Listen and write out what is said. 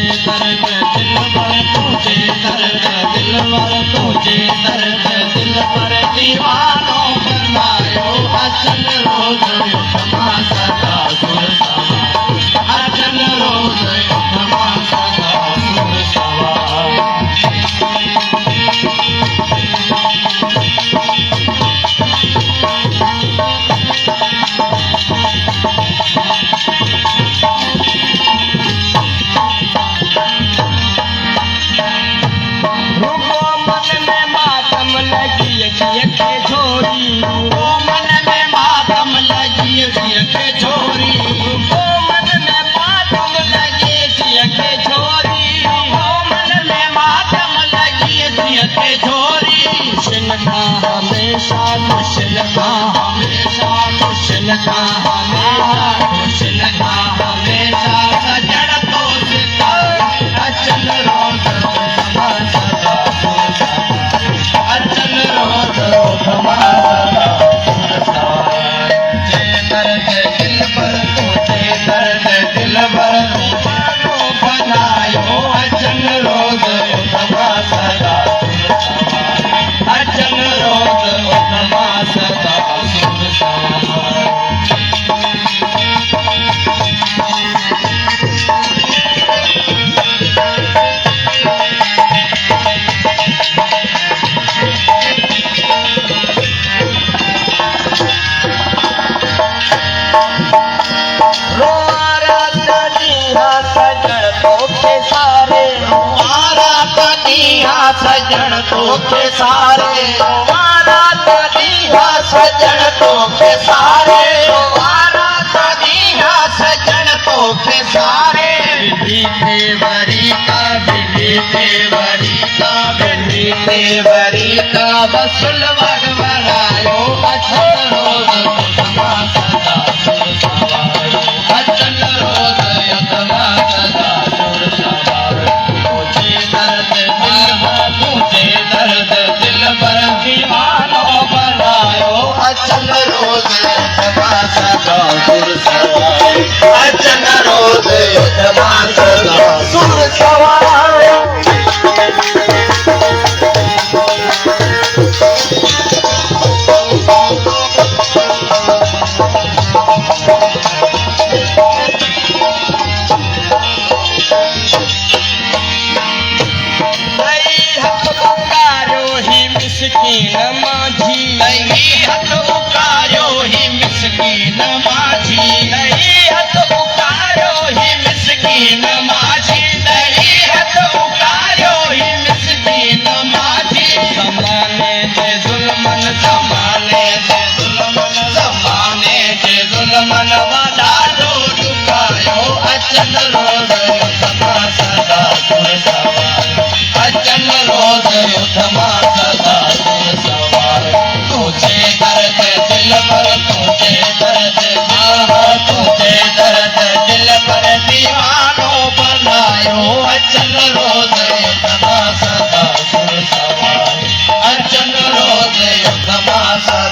दर्द दिल पर तुझे दर्द दिल पर तुझे दर्द दिल पर दीवानों बनायो अचल रोज युद्धमा सदा सुर सवार अचल रोज युद्धमा सदा सुर सवार हमेशा मुश्किल का हमेशा मुश्किल का हमेशा मुश्किल का हमेशा सजन तो सिता अचल रोज उठमा सदा अचल रोज उठमा सदा जे दर्द दिल पर तुझे दर्द दिल पर बनायो अचल रोज उठमा सदा अचल रोज उठमा सदा सुर सवार सजन तो के सारे वारा तदीहा सजन तो के सारे वारा तदीहा सजन तो के सारे बिली तेवरी का बिली तेवरी का बिली तेवरी का वसूल वगवरायो अचल रोज उठमा सदा सुर सवार अचल रोज उठमा सदा सुर सवार तुझे दर्द दिल पर दीवानों बनायो अचल रोज उठमा सदा सुर सवार अचल रोज उठमा सदा सुर सवार मिस्कीन माझी नहीं हथ उकारो ही मिस्कीन माझी नहीं हथ उकारो ही मिस्कीन माझी नहीं हथ उकारो ही मिस्कीन माझी ज़माने जे ज़ुल्मन ज़माने जे ज़ुल्मन ज़माने जे ज़ुल्मन वॾाॾो झुकायो अचल रोज उठमा सदा सुर सवार अचल रोज उठमा सदा तुझे दर्द दिल पर तुझे दर्द तुझे दर्द दिल पर दीवानों बनायो अचल रोज उठमा सदा सुर सवार अचल रोज उठमा सदा